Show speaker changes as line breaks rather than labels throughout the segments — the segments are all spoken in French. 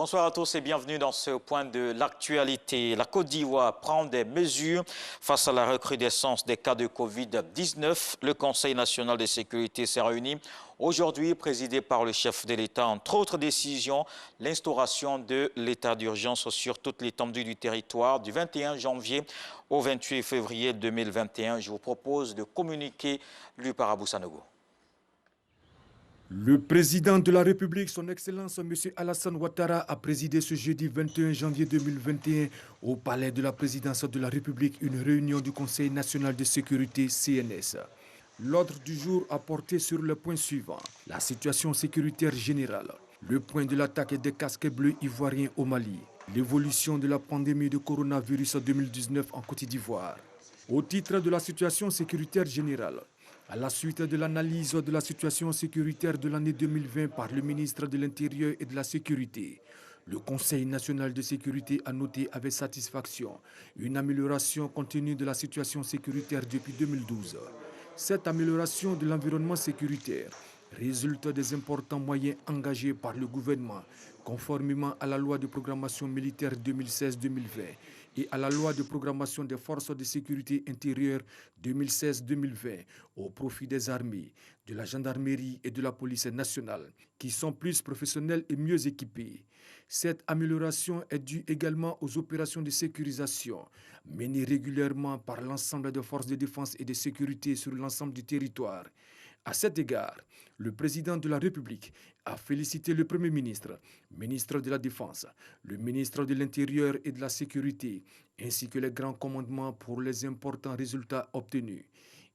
Bonsoir à tous et bienvenue dans ce point de l'actualité. La Côte d'Ivoire prend des mesures face à la recrudescence des cas de Covid-19. Le Conseil national de sécurité s'est réuni aujourd'hui, présidé par le chef de l'État. Entre autres décisions, l'instauration de l'état d'urgence sur toute l'étendue du territoire du 21 janvier au 28 février 2021. Je vous propose de communiquer lu par Abou Sanogo.
Le président de la République, son Excellence M. Alassane Ouattara, a présidé ce jeudi 21 janvier 2021 au Palais de la Présidence de la République une réunion du Conseil national de sécurité CNS. L'ordre du jour a porté sur le point suivant: la situation sécuritaire générale, le point de l'attaque des casques bleus ivoiriens au Mali, l'évolution de la pandémie de coronavirus 2019 en Côte d'Ivoire. Au titre de la situation sécuritaire générale, à la suite de l'analyse de la situation sécuritaire de l'année 2020 par le ministre de l'Intérieur et de la Sécurité, le Conseil national de sécurité a noté avec satisfaction une amélioration continue de la situation sécuritaire depuis 2012. Cette amélioration de l'environnement sécuritaire résulte des importants moyens engagés par le gouvernement, conformément à la loi de programmation militaire 2016-2020 et à la loi de programmation des forces de sécurité intérieure 2016-2020 au profit des armées, de la gendarmerie et de la police nationale, qui sont plus professionnels et mieux équipés. Cette amélioration est due également aux opérations de sécurisation menées régulièrement par l'ensemble des forces de défense et de sécurité sur l'ensemble du territoire. À cet égard, le président de la République a félicité le Premier ministre, ministre de la Défense, le ministre de l'Intérieur et de la Sécurité, ainsi que les grands commandements pour les importants résultats obtenus.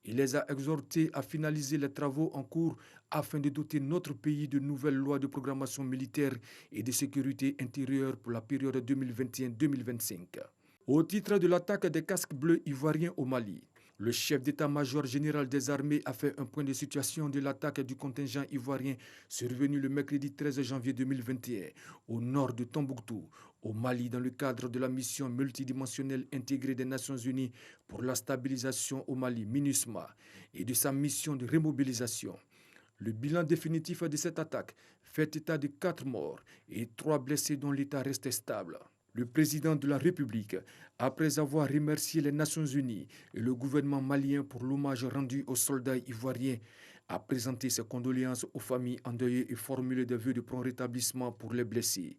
Il les a exhortés à finaliser les travaux en cours afin de doter notre pays de nouvelles lois de programmation militaire et de sécurité intérieure pour la période 2021-2025. Au titre de l'attaque des casques bleus ivoiriens au Mali, le chef d'état-major général des armées a fait un point de situation de l'attaque du contingent ivoirien survenu le mercredi 13 janvier 2021 au nord de Tombouctou, au Mali, dans le cadre de la mission multidimensionnelle intégrée des Nations Unies pour la stabilisation au Mali, MINUSMA, et de sa mission de remobilisation. Le bilan définitif de cette attaque fait état de 4 morts et 3 blessés dont l'état reste stable. Le président de la République, après avoir remercié les Nations Unies et le gouvernement malien pour l'hommage rendu aux soldats ivoiriens, a présenté ses condoléances aux familles endeuillées et formulé des vœux de prompt rétablissement pour les blessés.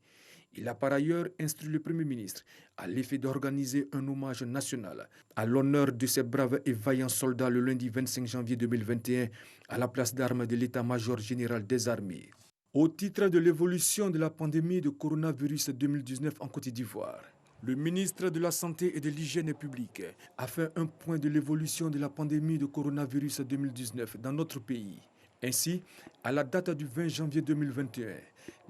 Il a par ailleurs instruit le Premier ministre à l'effet d'organiser un hommage national à l'honneur de ces braves et vaillants soldats le lundi 25 janvier 2021 à la place d'armes de l'état-major général des armées. Au titre de l'évolution de la pandémie de coronavirus 2019 en Côte d'Ivoire, le ministre de la Santé et de l'Hygiène publique a fait un point de l'évolution de la pandémie de coronavirus 2019 dans notre pays. Ainsi, à la date du 20 janvier 2021,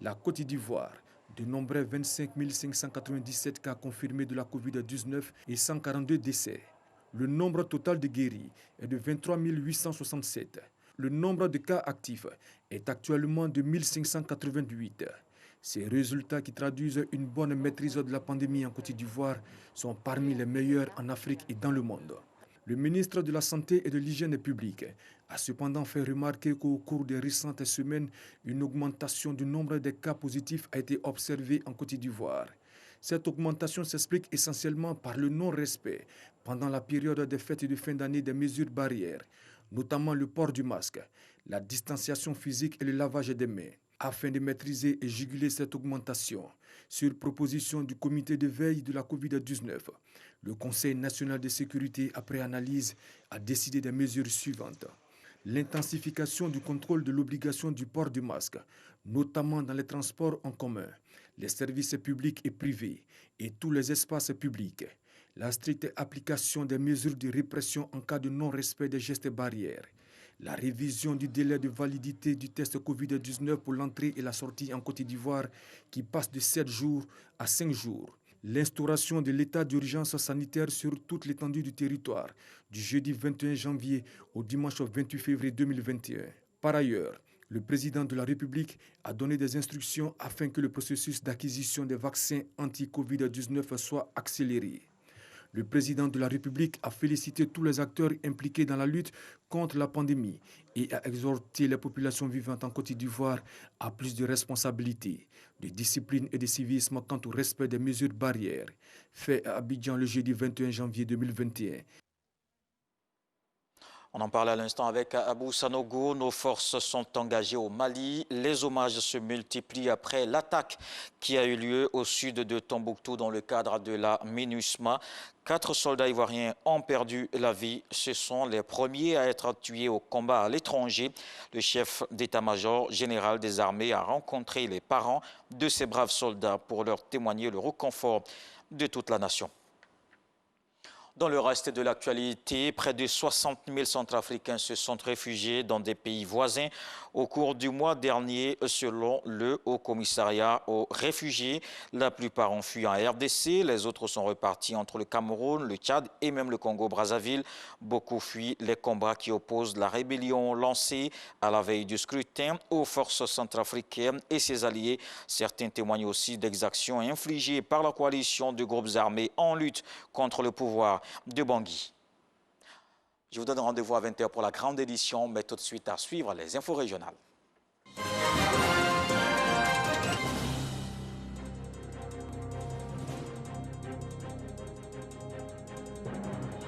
la Côte d'Ivoire dénombrait 25 597 cas confirmés de la Covid-19 et 142 décès. Le nombre total de guéris est de 23 867. Le nombre de cas actifs est actuellement de 1588. Ces résultats qui traduisent une bonne maîtrise de la pandémie en Côte d'Ivoire sont parmi les meilleurs en Afrique et dans le monde. Le ministre de la Santé et de l'Hygiène publique a cependant fait remarquer qu'au cours des récentes semaines, une augmentation du nombre de cas positifs a été observée en Côte d'Ivoire. Cette augmentation s'explique essentiellement par le non-respect pendant la période des fêtes de fin d'année des mesures barrières, notamment le port du masque, la distanciation physique et le lavage des mains. Afin de maîtriser et juguler cette augmentation, sur proposition du comité de veille de la Covid-19, le Conseil national de sécurité, après analyse, a décidé des mesures suivantes. L'intensification du contrôle de l'obligation du port du masque, notamment dans les transports en commun, les services publics et privés et tous les espaces publics. La stricte application des mesures de répression en cas de non-respect des gestes barrières. La révision du délai de validité du test Covid-19 pour l'entrée et la sortie en Côte d'Ivoire qui passe de 7 jours à 5 jours. L'instauration de l'état d'urgence sanitaire sur toute l'étendue du territoire du jeudi 21 janvier au dimanche 28 février 2021. Par ailleurs, le président de la République a donné des instructions afin que le processus d'acquisition des vaccins anti-Covid-19 soit accéléré. Le président de la République a félicité tous les acteurs impliqués dans la lutte contre la pandémie et a exhorté les populations vivantes en Côte d'Ivoire à plus de responsabilité, de discipline et de civisme quant au respect des mesures barrières. Fait à Abidjan le jeudi 21 janvier 2021.
On en parle à l'instant avec Abou Sanogo. Nos forces sont engagées au Mali. Les hommages se multiplient après l'attaque qui a eu lieu au sud de Tombouctou dans le cadre de la MINUSMA. 4 soldats ivoiriens ont perdu la vie. Ce sont les premiers à être tués au combat à l'étranger. Le chef d'état-major général des armées a rencontré les parents de ces braves soldats pour leur témoigner le réconfort de toute la nation. Dans le reste de l'actualité, près de 60 000 Centrafricains se sont réfugiés dans des pays voisins au cours du mois dernier, selon le Haut-Commissariat aux réfugiés. La plupart ont fui en RDC, les autres sont repartis entre le Cameroun, le Tchad et même le Congo-Brazzaville. Beaucoup fuient les combats qui opposent la rébellion lancée à la veille du scrutin aux forces centrafricaines et ses alliés. Certains témoignent aussi d'exactions infligées par la coalition de groupes armés en lutte contre le pouvoir de Bangui. Je vous donne rendez-vous à 20 h pour la grande édition, mais tout de suite à suivre les infos régionales.